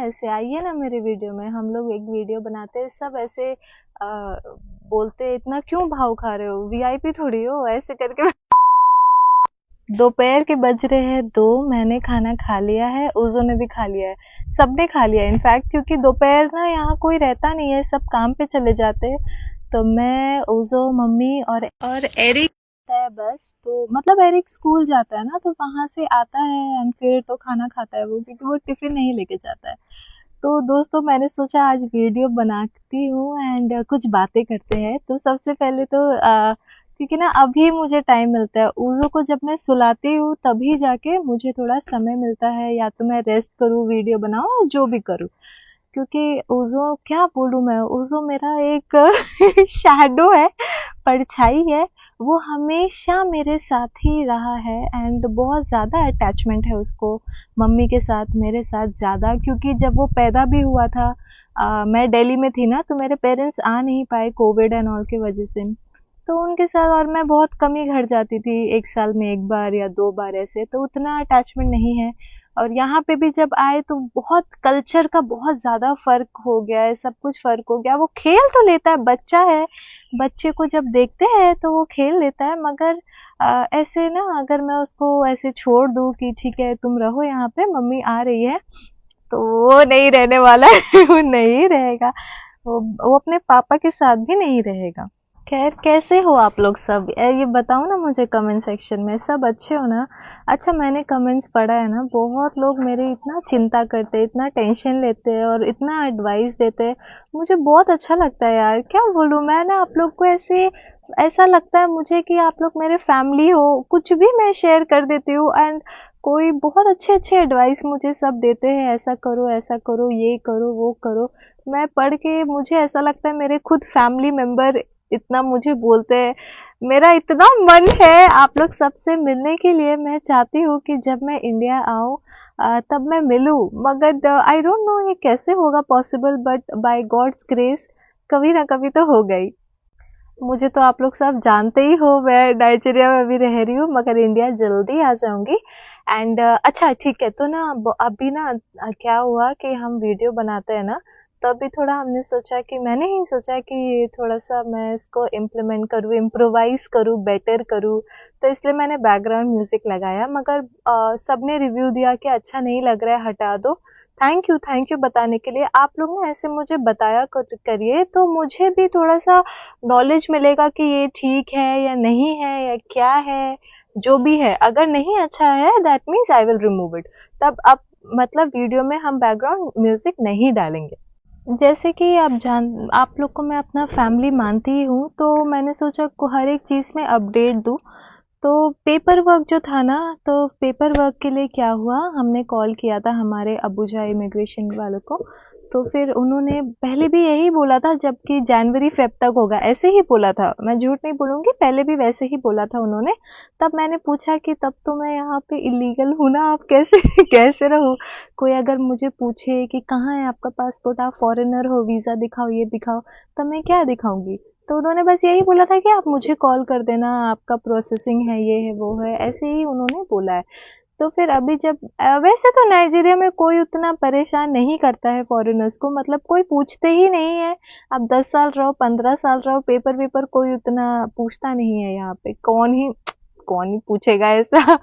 ऐसे, आइए ना मेरे वीडियो में, हम लोग एक वीडियो बनाते हैं, सब ऐसे बोलते इतना क्यों भाव खा रहे हो, वीआईपी थोड़ी हो, ऐसे करके। दोपहर के बज रहे हैं 2, मैंने खाना खा लिया है, ओज़ो ने भी खा लिया है, सबने खा लिया है इनफैक्ट, क्योंकि दोपहर ना यहाँ कोई रहता नहीं है, सब काम पे चले जाते हैं। तो मैं, ओज़ो, मम्मी और एरिक है बस। तो मतलब एरिक स्कूल जाता है ना, तो वहां से आता है एंड फिर तो खाना खाता है वो, क्योंकि वो टिफिन नहीं लेके जाता है। तो दोस्तों, मैंने सोचा आज वीडियो बनाती हूँ एंड कुछ बातें करते हैं। तो सबसे पहले तो क्योंकि ना अभी मुझे टाइम मिलता है, उज़ो को जब मैं सुलाती हूँ तभी जाके मुझे थोड़ा समय मिलता है, या तो मैं रेस्ट करूँ, वीडियो बनाऊँ, जो भी करूँ। क्योंकि उज़ो, क्या बोलूँ मैं, उज़ो मेरा एक शैडो है, परछाई है। वो हमेशा मेरे साथ ही रहा है एंड बहुत ज़्यादा अटैचमेंट है उसको मम्मी के साथ, मेरे साथ ज़्यादा, क्योंकि जब वो पैदा भी हुआ था, मैं दिल्ली में थी ना, तो मेरे पेरेंट्स आ नहीं पाए कोविड एंड ऑल की वजह से। तो उनके साथ, और मैं बहुत कम ही घर जाती थी, 1 साल में 1 बार या 2 बार ऐसे, तो उतना अटैचमेंट नहीं है। और यहाँ पे भी जब आए तो बहुत कल्चर का बहुत ज़्यादा फ़र्क हो गया है, सब कुछ फ़र्क हो गया। वो खेल तो लेता है, बच्चा है, बच्चे को जब देखते हैं तो वो खेल लेता है, मगर ऐसे ना अगर मैं उसको ऐसे छोड़ दूँ कि ठीक है तुम रहो यहाँ पे, मम्मी आ रही है, तो वो नहीं रहने वाला है। वो नहीं रहेगा, वो अपने पापा के साथ भी नहीं रहेगा। खैर, कैसे हो आप लोग सब, ये बताओ ना मुझे कमेंट सेक्शन में, सब अच्छे हो ना? अच्छा, मैंने कमेंट्स पढ़ा है ना, बहुत लोग मेरी इतना चिंता करते हैं, इतना टेंशन लेते हैं और इतना एडवाइस देते हैं, मुझे बहुत अच्छा लगता है यार, क्या बोलूँ मैं ना आप लोग को, ऐसे ऐसा लगता है मुझे कि आप लोग मेरे फैमिली हो, कुछ भी मैं शेयर कर देती हूँ एंड कोई बहुत अच्छे अच्छे एडवाइस मुझे सब देते हैं, ऐसा करो, ये करो, वो करो। मैं पढ़ के मुझे ऐसा लगता है मेरे खुद फैमिली मेंबर इतना मुझे बोलते हैं। मेरा इतना मन है आप लोग सबसे मिलने के लिए, मैं चाहती हूँ कि जब मैं इंडिया आऊँ तब मैं मिलूँ, मगर आई डोंट नो ये कैसे होगा possible, but by God's grace कभी ना कभी तो होगा ही। मुझे तो आप लोग सब जानते ही हो, मैं नाइजीरिया में अभी रह रही हूँ, मगर इंडिया जल्दी आ जाऊंगी। एंड अच्छा ठीक है, तो ना अभी ना क्या हुआ कि हम वीडियो बनाते हैं ना, तो अभी थोड़ा हमने सोचा कि, मैंने ही सोचा कि थोड़ा सा मैं इसको इम्प्लीमेंट करूँ, इम्प्रोवाइज करूँ, बेटर करूँ। तो इसलिए मैंने बैकग्राउंड म्यूजिक लगाया, मगर सबने रिव्यू दिया कि अच्छा नहीं लग रहा है, हटा दो। थैंक यू बताने के लिए। आप लोग ना ऐसे मुझे बताया करिए, तो मुझे भी थोड़ा सा नॉलेज मिलेगा कि ये ठीक है या नहीं है या क्या है, जो भी है। अगर नहीं अच्छा है that means I will remove it. तब अब मतलब वीडियो में हम बैकग्राउंड म्यूजिक नहीं डालेंगे। जैसे कि आप लोग को मैं अपना फैमिली मानती ही हूँ, तो मैंने सोचा को हर एक चीज़ में अपडेट दूँ। तो पेपर वर्क जो था ना, तो पेपर वर्क के लिए क्या हुआ, हमने कॉल किया था हमारे अबूजा इमिग्रेशन वालों को। तो फिर उन्होंने पहले भी यही बोला था, जबकि जनवरी फेब तक होगा, ऐसे ही बोला था, मैं झूठ नहीं बोलूँगी, पहले भी वैसे ही बोला था उन्होंने। तब मैंने पूछा कि तब तो मैं यहाँ पे इलीगल हूँ ना, आप कैसे कैसे रहूँ? कोई अगर मुझे पूछे कि कहाँ है आपका पासपोर्ट, आप फॉरेनर हो, वीज़ा दिखाओ, ये दिखाओ, तब मैं क्या दिखाऊंगी? तो उन्होंने बस यही बोला था कि आप मुझे कॉल कर देना, आपका प्रोसेसिंग है, ये है, वो है, ऐसे ही उन्होंने बोला है। तो फिर अभी जब वैसे तो नाइजीरिया में कोई उतना परेशान नहीं करता है फॉरेनर्स को, मतलब कोई पूछते ही नहीं है। आप 10 साल रहो, 15 साल रहो, पेपर वेपर कोई उतना पूछता नहीं है यहाँ पे, कौन ही पूछेगा ऐसा।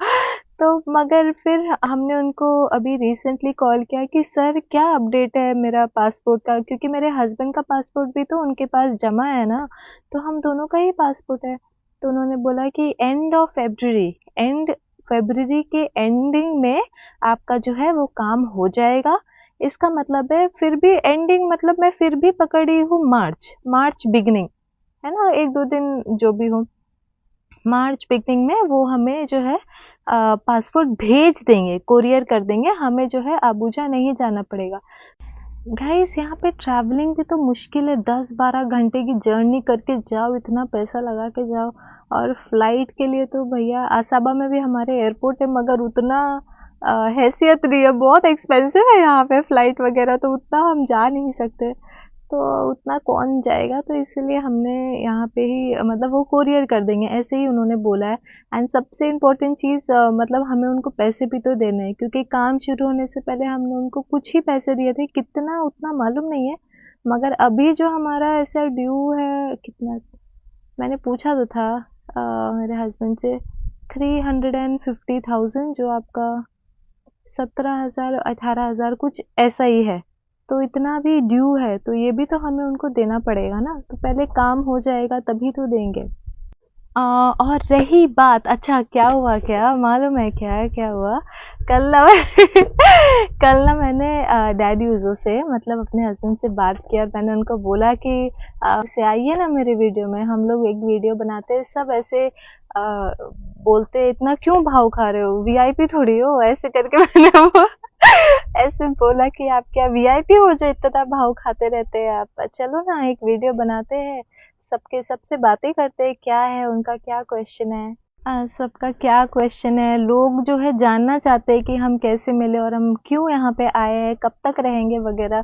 तो मगर फिर हमने उनको अभी रिसेंटली कॉल किया कि सर क्या अपडेट है मेरा पासपोर्ट का, क्योंकि मेरे हस्बैंड का पासपोर्ट भी तो उनके पास जमा है ना, तो हम दोनों का ही पासपोर्ट है। तो उन्होंने बोला कि एंड फरवरी के एंडिंग में आपका जो है वो काम हो जाएगा। इसका मतलब है फिर भी एंडिंग, मतलब मैं फिर भी पकड़ी हूँ मार्च बिगनिंग, है ना, 1-2 दिन जो भी हो, मार्च बिगनिंग में वो हमें जो है पासपोर्ट भेज देंगे, कोरियर कर देंगे, हमें जो है अबूजा नहीं जाना पड़ेगा। गाइस, यहाँ पे ट्रैवलिंग भी तो मुश्किल है, 10-12 घंटे की जर्नी करके जाओ, इतना पैसा लगा के जाओ। और फ्लाइट के लिए तो भैया, आसाबा में भी हमारे एयरपोर्ट है, मगर उतना हैसियत नहीं है, बहुत एक्सपेंसिव है यहाँ पे फ्लाइट वगैरह, तो उतना हम जा नहीं सकते। तो उतना कौन जाएगा, तो इसीलिए हमने यहाँ पे ही मतलब वो कोरियर कर देंगे ऐसे ही उन्होंने बोला है। एंड सबसे इम्पोर्टेंट चीज़ मतलब हमें उनको पैसे भी तो देने हैं, क्योंकि काम शुरू होने से पहले हमने उनको कुछ ही पैसे दिए थे, कितना उतना मालूम नहीं है। मगर अभी जो हमारा ऐसा ड्यू है कितना, मैंने पूछा तो था मेरे हस्बैंड से, 350,000, जो आपका 17,000 18,000 कुछ ऐसा ही है। तो इतना भी ड्यू है, तो ये भी तो हमें उनको देना पड़ेगा ना, तो पहले काम हो जाएगा तभी तो देंगे। और रही बात, अच्छा क्या हुआ, क्या मालूम है, क्या क्या हुआ कल ना कल ना मैंने डैडी उजो से मतलब अपने हस्बैंड से बात किया। मैंने उनको बोला कि से आइए ना मेरे वीडियो में, हम लोग एक वीडियो बनाते हैं, सब ऐसे बोलते इतना क्यों भाव खा रहे हो, वीआईपी थोड़ी हो, ऐसे करके मैंने वो ऐसे बोला कि आप क्या वीआईपी हो जो इतना भाव खाते रहते हैं आप, चलो ना एक वीडियो बनाते हैं, सबके सबसे बातें करते हैं, क्या है उनका क्या क्वेश्चन है, सबका क्या क्वेश्चन है, लोग जो है जानना चाहते हैं कि हम कैसे मिले और हम क्यों यहाँ पे आए हैं, कब तक रहेंगे वगैरह।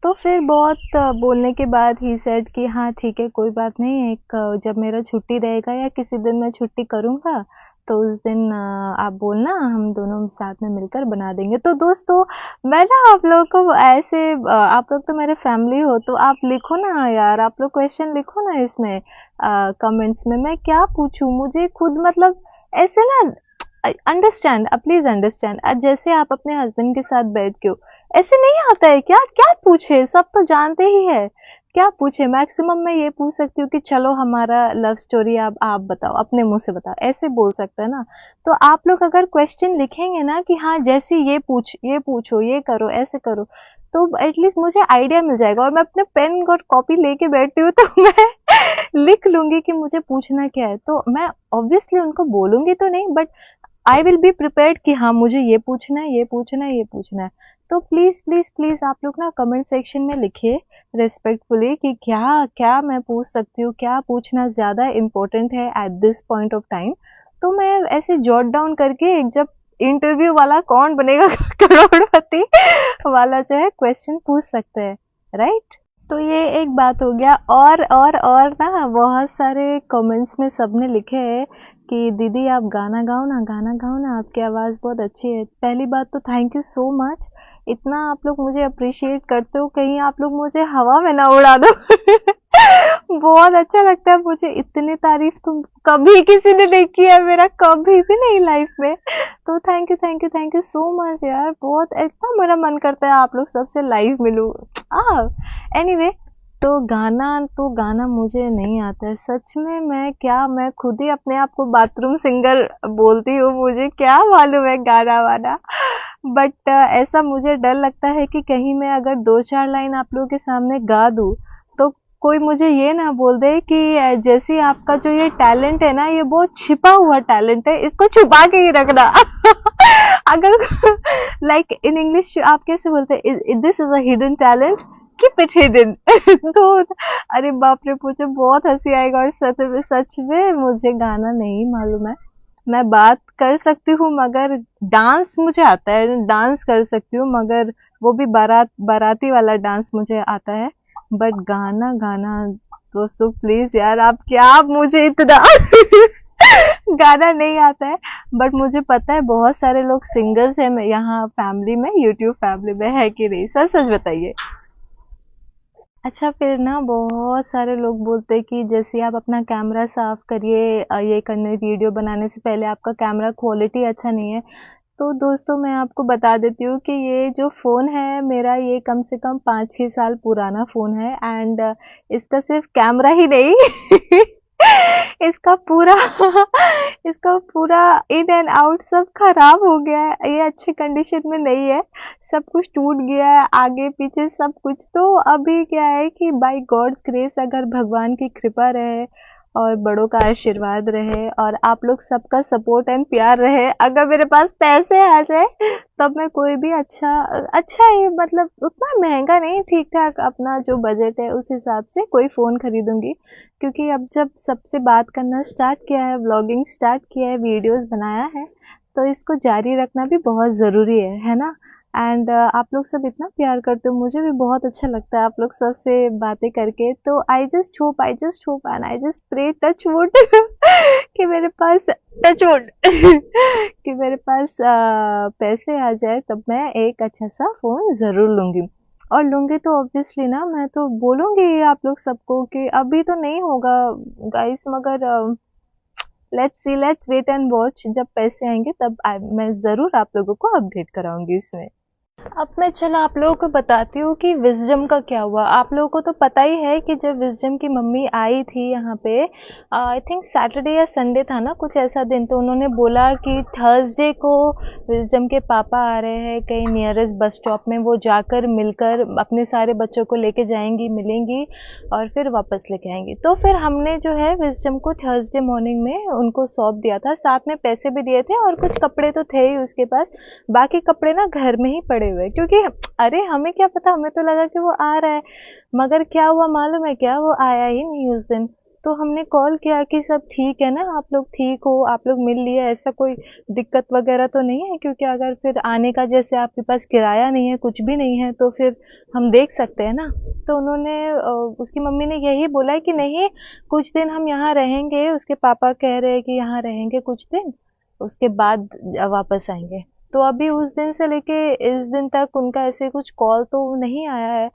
तो फिर बहुत बोलने के बाद ही सेड कि हाँ ठीक है, कोई बात नहीं, एक जब मेरा छुट्टी रहेगा या किसी दिन मैं छुट्टी करूँगा तो उस दिन आप बोलना, हम दोनों साथ में मिलकर बना देंगे। तो दोस्तों, मैं ना आप लोगों को ऐसे आप लोग तो मेरे फैमिली हो, तो आप लिखो ना यार, आप लोग क्वेश्चन लिखो ना इसमें कमेंट्स में, मैं क्या पूछूं, मुझे खुद मतलब ऐसे ना अंडरस्टैंड, प्लीज अंडरस्टैंड, जैसे आप अपने हस्बैंड के साथ बैठ के हो, ऐसे नहीं आता है क्या, क्या पूछे, सब तो जानते ही है, क्या पूछे, मैक्सिमम मैं ये पूछ सकती हूँ कि चलो हमारा लव स्टोरी आप बताओ, अपने मुंह से बताओ, ऐसे बोल सकते हैं ना। तो आप लोग अगर क्वेश्चन लिखेंगे ना कि हाँ जैसे ये पूछो, ये करो, ऐसे करो, तो एटलीस्ट मुझे आइडिया मिल जाएगा, और मैं अपने पेन और कॉपी लेके बैठती हूँ तो मैं लिख लूंगी कि मुझे पूछना क्या है, तो मैं ऑब्वियसली उनको बोलूंगी तो नहीं, but I will be prepared कि हाँ मुझे ये पूछना है, ये पूछना है, ये पूछना है। तो प्लीज प्लीज प्लीज आप लोग ना कमेंट सेक्शन में लिखिए रिस्पेक्टफुली कि क्या क्या मैं पूछ सकती हूँ, क्या पूछना ज्यादा इम्पोर्टेंट है at this point of time. तो मैं ऐसे जॉट डाउन करके, जब इंटरव्यू वाला कौन बनेगा करोड़पति वाला जो है क्वेश्चन पूछ सकते हैं, राइट। तो ये एक बात हो गया, और ना बहुत सारे कमेंट्स में सबने लिखे हैं कि दीदी आप गाना गाओ ना, गाना गाओ ना, आपकी आवाज़ बहुत अच्छी है। पहली बात तो थैंक यू सो मच, इतना आप लोग मुझे अप्रिशिएट करते हो, कहीं आप लोग मुझे हवा में ना उड़ा दो बहुत अच्छा लगता है मुझे, इतनी तारीफ तुम कभी किसी ने नहीं किया मेरा, कभी भी नहीं लाइफ में। तो thank you thank you thank you so much यार, बहुत इतना मेरा मन करता है आप लोग सबसे लाइव मिलूं। एनीवे, तो गाना मुझे नहीं आता है सच में, मैं खुद ही अपने आप को बाथरूम सिंगर बोलती हूँ, मुझे क्या मालूम है गाना वाना। बट ऐसा मुझे डर लगता है कि कहीं मैं अगर 2-4 लाइन आप लोगों के सामने गा दूँ, तो कोई मुझे ये ना बोल दे कि जैसे आपका जो ये टैलेंट है ना, ये बहुत छिपा हुआ टैलेंट है, इसको छुपा के ही रखना अगर लाइक इन इंग्लिश आप कैसे बोलते हैं, this is a hidden talent, keep it hidden तो अरे बाप रे, मुझे बहुत हंसी आएगा, और सच में मुझे गाना नहीं मालूम है। मैं बात कर सकती हूँ, मगर डांस मुझे आता है, डांस कर सकती हूँ, मगर वो भी बाराती वाला डांस मुझे आता है, बट गाना गाना, दोस्तों प्लीज यार, आप क्या मुझे इतना गाना नहीं आता है। बट मुझे पता है बहुत सारे लोग सिंगर्स हैं यहाँ फैमिली में, यूट्यूब फैमिली में, है कि नहीं, सच सच बताइए। अच्छा, फिर ना बहुत सारे लोग बोलते हैं कि जैसे आप अपना कैमरा साफ करिए, ये करने वीडियो बनाने से पहले आपका कैमरा क्वालिटी अच्छा नहीं है। तो दोस्तों मैं आपको बता देती हूँ कि ये जो फ़ोन है मेरा, ये कम से कम 5-6 साल पुराना फ़ोन है, एंड इसका सिर्फ कैमरा ही नहीं इसका पूरा इसका पूरा इन एंड आउट सब खराब हो गया है, ये अच्छे कंडीशन में नहीं है, सब कुछ टूट गया है आगे पीछे सब कुछ। तो अभी क्या है कि बाय गॉड्स ग्रेस, अगर भगवान की कृपा रहे और बड़ों का आशीर्वाद रहे और आप लोग सबका सपोर्ट एंड प्यार रहे, अगर मेरे पास पैसे आ जाए तब मैं कोई भी अच्छा ही, मतलब उतना महंगा नहीं, ठीक ठाक अपना जो बजट है उस हिसाब से कोई फ़ोन खरीदूंगी, क्योंकि अब जब सबसे बात करना स्टार्ट किया है, व्लॉगिंग स्टार्ट किया है, वीडियोस बनाया है, तो इसको जारी रखना भी बहुत ज़रूरी है ना। एंड आप लोग सब इतना प्यार करते हो, मुझे भी बहुत अच्छा लगता है आप लोग सब से बातें करके। तो I just hope and I just pray touch wood कि मेरे पास टच वुड कि मेरे पास पैसे आ जाए, तब मैं एक अच्छा सा फोन जरूर लूंगी। और लूंगी तो ऑब्वियसली ना, मैं तो बोलूंगी आप लोग सबको कि अभी तो नहीं होगा गाइस, मगर let's see, let's wait and watch. जब पैसे आएंगे तब मैं जरूर आप लोगों को अपडेट कराऊंगी इसमें। अब मैं चलो आप लोगों को बताती हूँ कि विज़डम का क्या हुआ। आप लोगों को तो पता ही है कि जब विज़डम की मम्मी आई थी यहाँ पे, आई थिंक सैटरडे या संडे था ना, कुछ ऐसा दिन, तो उन्होंने बोला कि थर्सडे को विज़डम के पापा आ रहे हैं कहीं नियरेस्ट बस स्टॉप में, वो जाकर मिलकर अपने सारे बच्चों को लेके जाएंगी, मिलेंगी और फिर वापस लेके आएंगी। तो फिर हमने जो है विज़डम को थर्सडे मॉर्निंग में उनको सौंप दिया था, साथ में पैसे भी दिए थे और कुछ कपड़े तो थे ही उसके पास। बाकी कपड़े ना घर में ही पड़े हुए, क्योंकि अरे हमें क्या पता, हमें तो लगा कि वो आ रहा है, मगर क्या हुआ मालूम है क्या, वो आया ही नहीं उस दिन। तो हमने कॉल किया कि सब ठीक है ना, आप लोग ठीक हो, आप लोग मिल लिए, ऐसा कोई दिक्कत वगैरह तो नहीं है, क्योंकि अगर फिर आने का जैसे आपके पास किराया नहीं है, कुछ भी नहीं है, तो फिर हम देख सकते हैं ना। तो उन्होंने उसकी मम्मी ने यही बोला है कि नहीं, कुछ दिन हम यहाँ रहेंगे, उसके पापा कह रहे हैं कि यहाँ रहेंगे कुछ दिन, उसके बाद वापस आएंगे। तो अभी उस दिन से लेके इस दिन तक उनका ऐसे कुछ कॉल तो नहीं आया है।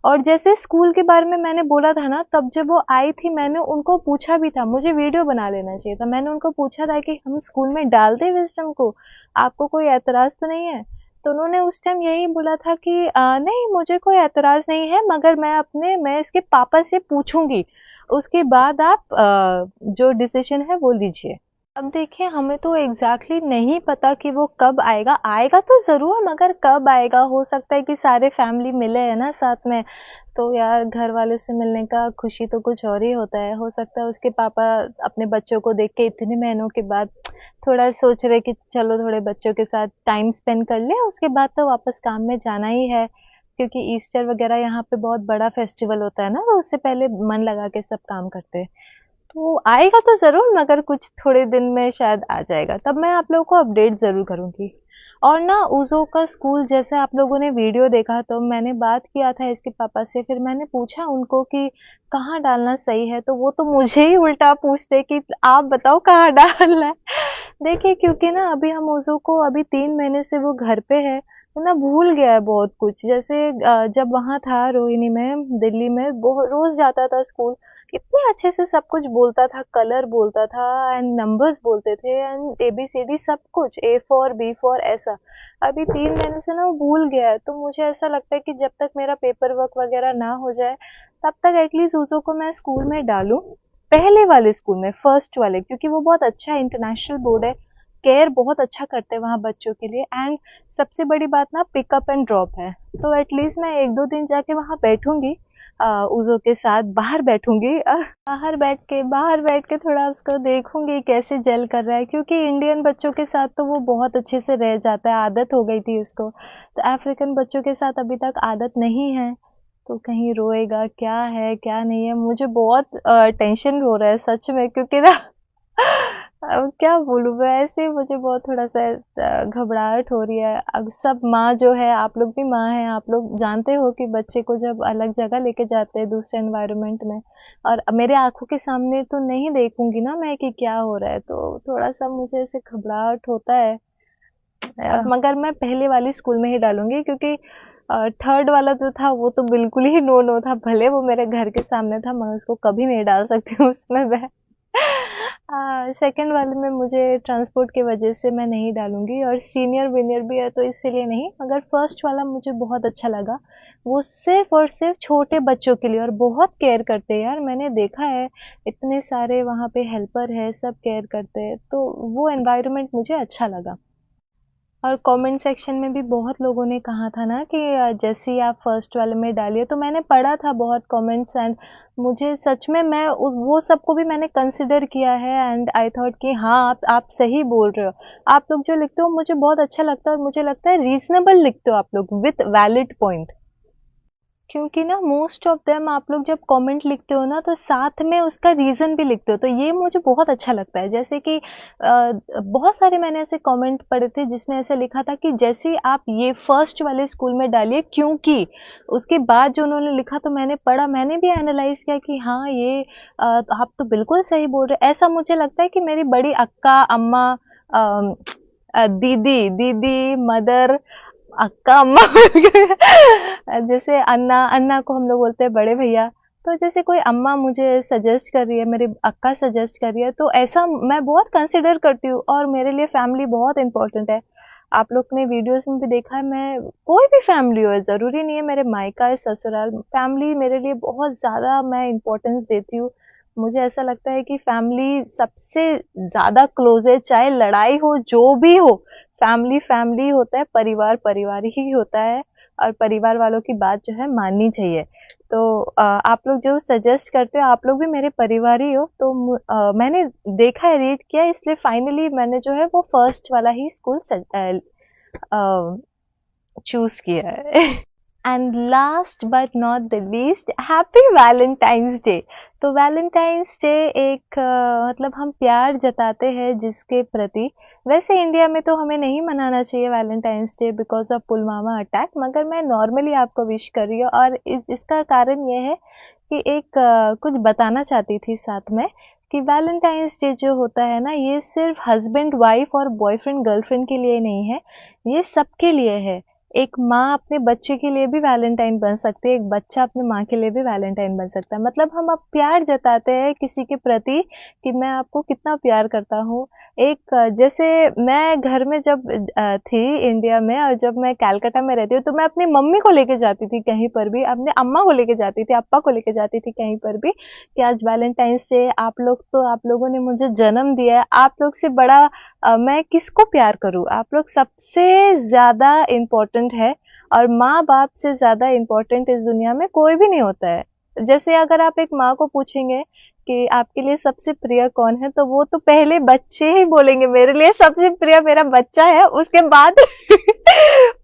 और जैसे स्कूल के बारे में मैंने बोला था ना, तब जब वो आई थी मैंने उनको पूछा भी था, मुझे वीडियो बना लेना चाहिए था, मैंने उनको पूछा था कि हम स्कूल में डाल दें विजडम को, आपको कोई एतराज तो नहीं है। तो उन्होंने उस टाइम यही बोला था कि नहीं मुझे कोई एतराज नहीं है, मगर मैं इसके पापा से पूछूंगी, उसके बाद आप जो डिसीजन है वो लीजिए। अब देखिए हमें तो एग्जैक्टली नहीं पता कि वो कब आएगा, आएगा तो जरूर, मगर कब आएगा, हो सकता है कि सारे फैमिली मिले है ना साथ में, तो यार घर वाले से मिलने का खुशी तो कुछ और ही होता है। हो सकता है उसके पापा अपने बच्चों को देख के इतने महीनों के बाद थोड़ा सोच रहे कि चलो थोड़े बच्चों के साथ टाइम स्पेंड कर ले, उसके बाद तो वापस काम में जाना ही है, क्योंकि ईस्टर वगैरह यहाँ पे बहुत बड़ा फेस्टिवल होता है ना, तो उससे पहले मन लगा के सब काम करते हैं। तो आएगा तो ज़रूर, मगर कुछ थोड़े दिन में शायद आ जाएगा, तब मैं आप लोगों को अपडेट ज़रूर करूँगी। और ना उज़ो का स्कूल, जैसे आप लोगों ने वीडियो देखा तो मैंने बात किया था इसके पापा से, फिर मैंने पूछा उनको कि कहाँ डालना सही है, तो वो तो मुझे ही उल्टा पूछते कि आप बताओ कहाँ डालना है। देखिए क्योंकि ना अभी हम उज़ो को, अभी 3 महीने से वो घर पे है, तो ना भूल गया है बहुत कुछ। जैसे जब वहाँ था रोहिणी में, दिल्ली में, बहुत रोज़ जाता था स्कूल, इतने अच्छे से सब कुछ बोलता था, कलर बोलता था एंड नंबर्स बोलते थे एंड एबीसीडी सब कुछ, ए फॉर बी फॉर ऐसा। अभी 3 महीने से ना वो भूल गया है, तो मुझे ऐसा लगता है कि जब तक मेरा पेपर वर्क वगैरह ना हो जाए, तब तक एटलीस्ट उसो को मैं स्कूल में डालूं, पहले वाले स्कूल में, फर्स्ट वाले, क्योंकि वो बहुत अच्छा इंटरनेशनल बोर्ड है, केयर बहुत अच्छा करते हैं वहाँ बच्चों के लिए, एंड सबसे बड़ी बात ना पिकअप एंड ड्रॉप है। तो एटलीस्ट मैं 1-2 दिन जाके वहाँ बैठूंगी, उज़ो के साथ बाहर बैठूंगी, बाहर बैठ के थोड़ा उसको देखूंगी कैसे जेल कर रहा है, क्योंकि इंडियन बच्चों के साथ तो वो बहुत अच्छे से रह जाता है, आदत हो गई थी उसको, तो अफ्रीकन बच्चों के साथ अभी तक आदत नहीं है। तो कहीं रोएगा, क्या है क्या नहीं है, मुझे बहुत टेंशन हो रहा है सच में, क्योंकि ना अब क्या बोलूँ मैं, ऐसे मुझे बहुत थोड़ा-सा घबराहट हो रही है। अब सब माँ जो है, आप लोग भी माँ हैं, आप लोग जानते हो कि बच्चे को जब अलग जगह लेके जाते हैं, दूसरे एनवायरनमेंट में, और मेरे आँखों के सामने तो नहीं देखूँगी ना मैं कि क्या हो रहा है, तो थोड़ा-सा मुझे ऐसे घबराहट होता है। मगर मैं पहले वाली स्कूल में ही डालूँगी, क्योंकि थर्ड वाला जो था वो तो बिल्कुल ही नो-नो था, भले वो मेरे घर के सामने था, मैं उसको कभी नहीं डाल सकती हूँ उसमें मैं। सेकंड वाले में मुझे ट्रांसपोर्ट की वजह से मैं नहीं डालूंगी, और सीनियर विनियर भी है तो इसीलिए नहीं, मगर फर्स्ट वाला मुझे बहुत अच्छा लगा। वो सिर्फ और सिर्फ छोटे बच्चों के लिए, और बहुत केयर करते हैं यार, मैंने देखा है इतने सारे वहाँ पे हेल्पर है, सब केयर करते हैं, तो वो एनवायरनमेंट मुझे अच्छा लगा। और कमेंट सेक्शन में भी बहुत लोगों ने कहा था ना कि जैसे ही आप फर्स्ट वाले में डालिए, तो मैंने पढ़ा था बहुत कमेंट्स, एंड मुझे सच में, मैं उस वो सबको भी मैंने कंसिडर किया है, एंड आई थॉट कि हाँ आप सही बोल रहे हो। आप लोग जो लिखते हो मुझे बहुत अच्छा लगता है, और मुझे लगता है रीजनेबल लिखते हो आप लोग, विथ वैलिड पॉइंट। क्योंकि ना मोस्ट ऑफ देम आप लोग जब कमेंट लिखते हो ना तो साथ में उसका रीज़न भी लिखते हो, तो ये मुझे बहुत अच्छा लगता है। जैसे कि बहुत सारे मैंने ऐसे कमेंट पढ़े थे जिसमें ऐसे लिखा था कि जैसे आप ये फर्स्ट वाले स्कूल में डालिए, क्योंकि उसके बाद जो उन्होंने लिखा तो मैंने पढ़ा, मैंने भी एनालाइज किया कि हाँ ये आप तो बिल्कुल सही बोल रहे। ऐसा मुझे लगता है कि मेरी बड़ी अक्का, अम्मा, दीदी दीदी, मदर, अक्का, अम्मा जैसे अन्ना, अन्ना को हम लोग बोलते हैं बड़े भैया। तो जैसे कोई अम्मा मुझे सजेस्ट कर रही है, मेरी अक्का सजेस्ट कर रही है, तो ऐसा मैं बहुत कंसिडर करती हूँ और मेरे लिए फैमिली बहुत इंपॉर्टेंट है। आप लोग ने वीडियोस में भी देखा है, मैं कोई भी फैमिली हो, ज़रूरी नहीं है मेरे मायका है, ससुराल, फैमिली मेरे लिए बहुत ज़्यादा मैं इम्पोर्टेंस देती हूँ। मुझे ऐसा लगता है कि फैमिली सबसे ज़्यादा क्लोज़ है, चाहे लड़ाई हो, जो भी हो, फैमिली फैमिली होता है, परिवार परिवार ही होता है और परिवार वालों की बात जो है माननी चाहिए। तो आप लोग जो सजेस्ट करते हो, आप लोग भी मेरे परिवार ही हो, तो मैंने देखा है, रीड किया है, इसलिए फाइनली मैंने जो है वो फर्स्ट वाला ही स्कूल चूज किया है। And last but not the least, happy Valentine's day. तो वैलेंटाइंस डे एक मतलब हम प्यार जताते हैं जिसके प्रति। वैसे इंडिया में तो हमें नहीं मनाना चाहिए Valentine's day because of Pulwama attack, मगर मैं नॉर्मली आपको विश कर रही हूँ और इसका कारण ये है कि एक कुछ बताना चाहती थी साथ में कि वैलेंटाइंस डे जो होता है ना, ये सिर्फ हस्बैंड वाइफ और बॉयफ्रेंड गर्लफ्रेंड के लिए नहीं है, ये सबके लिए है। एक माँ अपने बच्चे के लिए भी वैलेंटाइन बन सकती है, एक बच्चा अपने माँ के लिए भी वैलेंटाइन बन सकता है। मतलब हम अब प्यार जताते हैं किसी के प्रति कि मैं आपको कितना प्यार करता हूँ। एक जैसे मैं घर में जब थी इंडिया में, और जब मैं कलकत्ता में रहती हूँ, तो मैं अपनी मम्मी को लेके जाती थी कहीं पर भी, अपने अम्मा को लेके जाती थी, अप्पा को लेके जाती थी कहीं पर भी कि आज वैलेंटाइंस डे, आप लोगों ने मुझे जन्म दिया है, आप लोग से बड़ा मैं किसको प्यार करूँ, आप लोग सबसे ज़्यादा इम्पोर्टेंट है और माँ बाप से ज़्यादा इम्पोर्टेंट इस दुनिया में कोई भी नहीं होता है। जैसे अगर आप एक माँ को पूछेंगे कि आपके लिए सबसे प्रिय कौन है, तो वो तो पहले बच्चे ही बोलेंगे मेरे लिए सबसे प्रिय मेरा बच्चा है, उसके बाद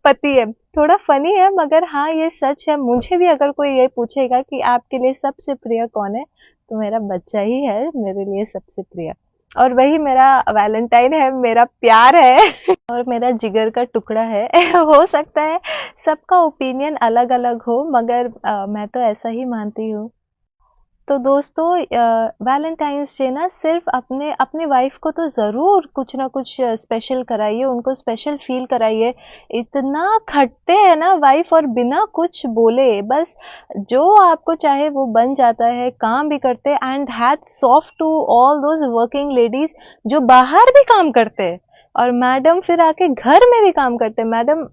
पति है। थोड़ा फनी है मगर हाँ ये सच है। मुझे भी अगर कोई ये पूछेगा कि आपके लिए सबसे प्रिय कौन है, तो मेरा बच्चा ही है मेरे लिए सबसे प्रिय, और वही मेरा वैलेंटाइन है, मेरा प्यार है और मेरा जिगर का टुकड़ा है। हो सकता है सबका ओपिनियन अलग अलग हो, मगर मैं तो ऐसा ही मानती हूँ। तो दोस्तों वैलेंटाइंस डे ना सिर्फ अपने अपने वाइफ को तो ज़रूर कुछ ना कुछ स्पेशल कराइए, उनको स्पेशल फील कराइए। इतना खटते हैं ना वाइफ, और बिना कुछ बोले बस जो आपको चाहे वो बन जाता है, काम भी करते हैं। And hats off to all those working ladies जो बाहर भी काम करते हैं, और मैडम फिर आके घर में भी काम करते हैं। Madam,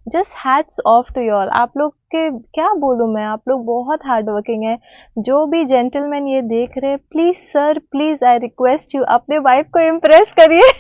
just hats off to y'all. आप लोग के क्या बोलूँ मैं, आप लोग बहुत हार्ड वर्किंग है। जो भी जेंटलमैन ये देख रहे हैं, please sir, please I request you, अपने वाइफ को इम्प्रेस करिए।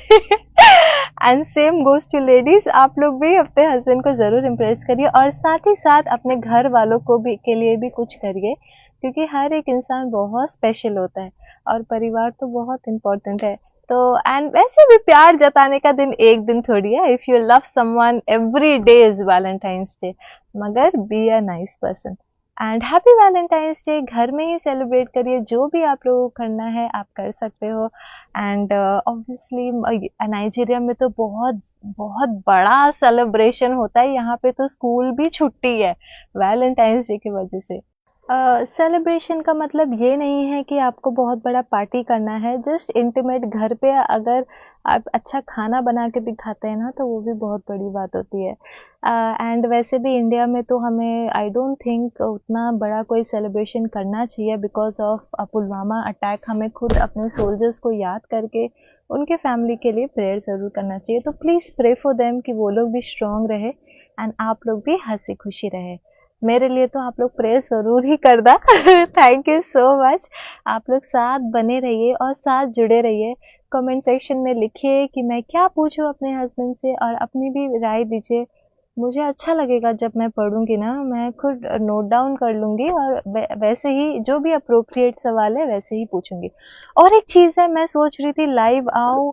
And same goes to ladies, आप लोग भी अपने हस्बैंड को जरूर इम्प्रेस करिए, और साथ ही साथ अपने घर वालों को भी के लिए भी कुछ करिए, क्योंकि हर एक इंसान बहुत स्पेशल होता है और परिवार तो बहुत इम्पोर्टेंट है। तो एंड वैसे भी प्यार जताने का दिन एक दिन थोड़ी है। If you love someone, every day is Valentine's day, मगर be a nice person. And happy Valentine's day. घर में ही सेलिब्रेट करिए, जो भी आप लोगों को करना है आप कर सकते हो। एंड ऑब्वियसली नाइजीरिया में तो बहुत बहुत बड़ा सेलिब्रेशन होता है, यहाँ पे तो स्कूल भी छुट्टी है वैलेंटाइंस डे की वजह से। सेलिब्रेशन का मतलब ये नहीं है कि आपको बहुत बड़ा पार्टी करना है, जस्ट इंटीमेट घर पे अगर आप अच्छा खाना बना के भी खाते हैं ना, तो वो भी बहुत बड़ी बात होती है। एंड वैसे भी इंडिया में तो हमें आई डोंट थिंक उतना बड़ा कोई सेलिब्रेशन करना चाहिए बिकॉज ऑफ पुलवामा अटैक। हमें खुद अपने सोल्जर्स को याद करके उनके फैमिली के लिए प्रेयर ज़रूर करना चाहिए। तो प्लीज़ प्रे फॉर देम कि वो लोग भी स्ट्रॉन्ग रहे एंड आप लोग भी हंसी खुशी रहे। मेरे लिए तो आप लोग प्रेयर जरूर ही करना। Thank you so much. आप लोग साथ बने रहिए और साथ जुड़े रहिए। कमेंट सेक्शन में लिखिए कि मैं क्या पूछूं अपने हस्बैंड से, और अपनी भी राय दीजिए। मुझे अच्छा लगेगा जब मैं पढ़ूंगी ना, मैं खुद नोट डाउन कर लूंगी और वैसे ही जो भी अप्रोप्रिएट सवाल है वैसे ही पूछूंगी। और एक चीज़ है, मैं सोच रही थी लाइव आऊँ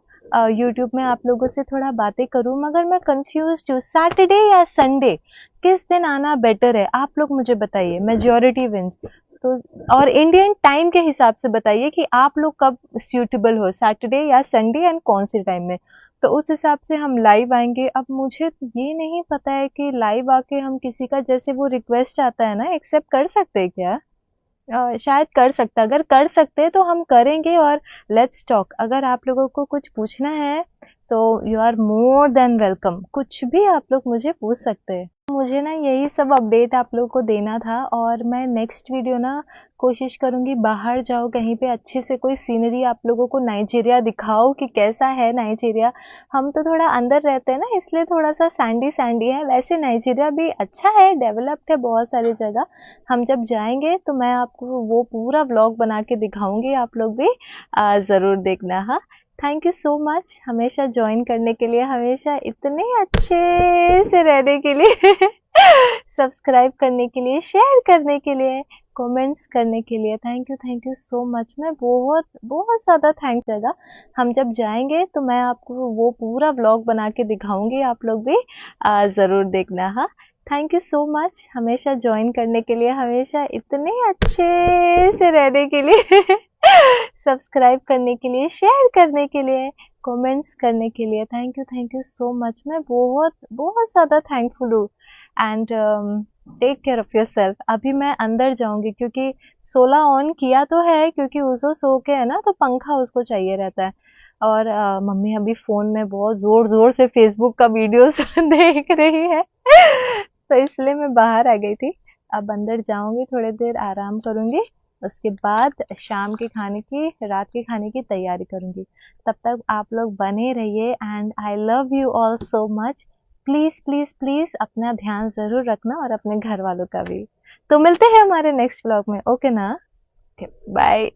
यूट्यूब में आप लोगों से थोड़ा बातें करूं, मगर मैं कंफ्यूज हूँ सैटरडे या संडे किस दिन आना बेटर है, आप लोग मुझे बताइए, मेजोरिटी विंस। तो और इंडियन टाइम के हिसाब से बताइए कि आप लोग कब सूटेबल हो, सैटरडे या संडे एंड कौन से टाइम में, तो उस हिसाब से हम लाइव आएंगे। अब मुझे ये नहीं पता है कि लाइव आके हम किसी का जैसे वो रिक्वेस्ट आता है ना, एक्सेप्ट कर सकते हैं क्या? शायद कर सकता, अगर कर सकते हैं तो हम करेंगे। और लेट्स टॉक, अगर आप लोगों को कुछ पूछना है तो you are more than welcome, कुछ भी आप लोग मुझे पूछ सकते हैं। मुझे ना यही सब अपडेट आप लोगों को देना था, और मैं नेक्स्ट वीडियो ना कोशिश करूंगी बाहर जाओ कहीं पे अच्छे से कोई सीनरी आप लोगों को नाइजीरिया दिखाओ कि कैसा है नाइजीरिया। हम तो थोड़ा अंदर रहते हैं ना, इसलिए थोड़ा सा सैंडी सैंडी है, वैसे नाइजीरिया भी अच्छा है, डेवलप्ड है बहुत सारी जगह। हम जब जाएंगे तो मैं आपको वो पूरा व्लॉग बना के दिखाऊंगी, आप लोग भी ज़रूर देखना। हाँ, थैंक यू सो मच हमेशा ज्वाइन करने के लिए, हमेशा इतने अच्छे से रहने के लिए सब्सक्राइब करने के लिए, शेयर करने के लिए, कमेंट्स करने के लिए। Thank you so much. मैं बहुत बहुत ज़्यादा थैंक जगह। हम जब जाएंगे तो मैं आपको वो पूरा व्लॉग बना के दिखाऊंगी, आप लोग भी ज़रूर देखना। हाँ, थैंक यू सो मच हमेशा ज्वाइन करने के लिए, हमेशा इतने अच्छे से रहने के लिए सब्सक्राइब करने के लिए, शेयर करने के लिए, कमेंट्स करने के लिए। Thank you so much. मैं बहुत बहुत ज़्यादा थैंकफुल हूँ। And take care of yourself. अभी मैं अंदर जाऊंगी क्योंकि 16 ऑन किया तो है, क्योंकि उसको सो के है ना तो पंखा उसको चाहिए रहता है। और मम्मी अभी फोन में बहुत जोर जोर से फेसबुक का वीडियोस देख रही है तो इसलिए मैं बाहर आ गई थी। अब अंदर जाऊंगी, थोड़ी देर आराम करूंगी, उसके बाद शाम के खाने की, रात के खाने की तैयारी करूंगी। तब तक आप लोग बने रहिए, and I love you all so much. Please please please अपना ध्यान जरूर रखना, और अपने घर वालों का भी। तो मिलते हैं हमारे नेक्स्ट व्लॉग में, ओके ना? बाय